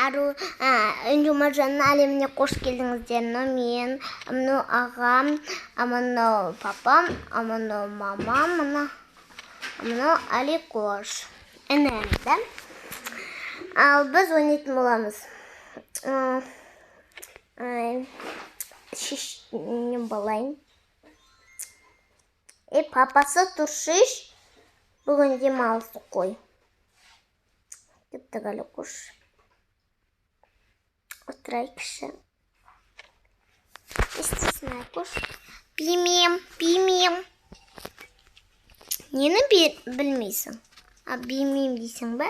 Жұмажанның әлеміне қош келдіңіздер. Мен, мынау ағам, мынау папам, мынау мамам, мынау Аликош. Энемді. Ал біз ойнайтын боламыз. Шешінен болайын. Папасы Туршиш бүгін демалысы қой. Кеттік Аликош. Отырай кіші. Істесін Аликош. Білмейм. Нені білмейсің? Білмейм дейсің бе?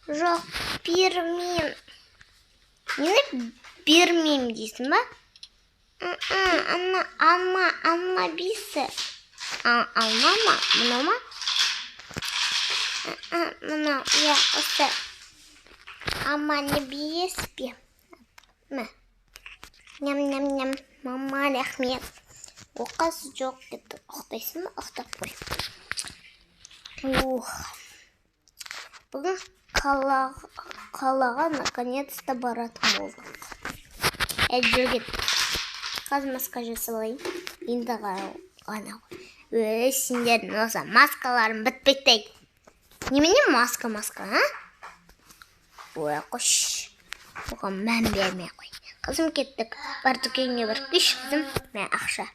Жоқ, бермейм. Нені бермейм дейсің бе? Алма бейсі. Алма ма? Мұнау ма? Мұнау, осы. Алма не бейес бе? Ням. Мама, рахмет. Оқасы жоқ кетті. Ұқтайсың ба? Ұқтап қой. Бүгін қалаға наконец-то баратын болдық. Жүргет. Қазір маска жасалайын. Енді ғана. Сендердің осы маскаларым бітпеттей. Немене маска, а? Ой, қош. Оған мән бермей қой. Қызым кеттік. Бар дүкенге бір күш қызым. Мә, ақша.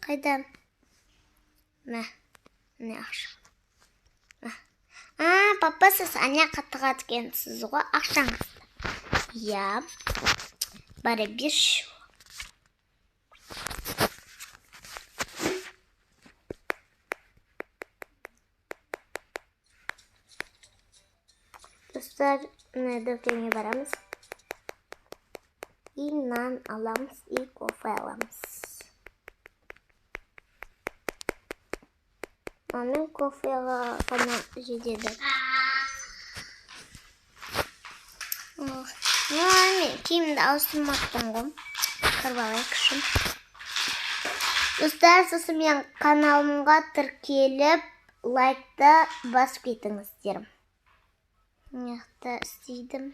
Қайдан? Мә, ақша. Папа, сіз ана қатыға түкенсіз ғой, ақшаңызды. Я, бары бір шу. Достар, дүкенге барамыз. И нан аламыз, и кофе аламыз. Мен кофеға ғана жетеді. Мен киімді ауыстырмақтың ғой. Қарбалай кішім. Достар, сосын мен каналымға тіркеліп, лайкты басып кетіңіздер. Неқті істейдім.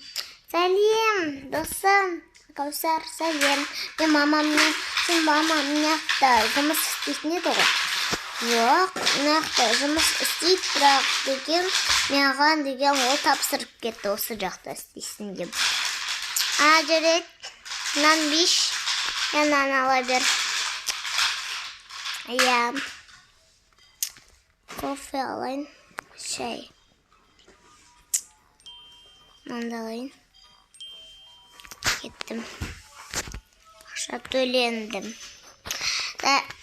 Сәлем, досым. Каусар, сәлем. Мен мамаммен, сен мамам неқті жұмыс істейтін еді ғой. Жоқ, нақты жұмыс істейді, бірақ деген, маған деген ол тапсырып кетті, осы жақта істейсің деп. Жарет, нан биш, нан ала бер. Кофе алайын, шай. Нанды алайын. Кеттім. Ақша төлендім.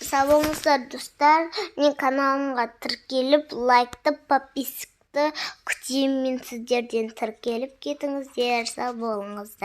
Сау болыңыздар, достар. Мен каналымға тіркеліп, лайкты, подпискты күтемін, сіздерден тіркеліп кетіңіздер. Сау болыңыздар.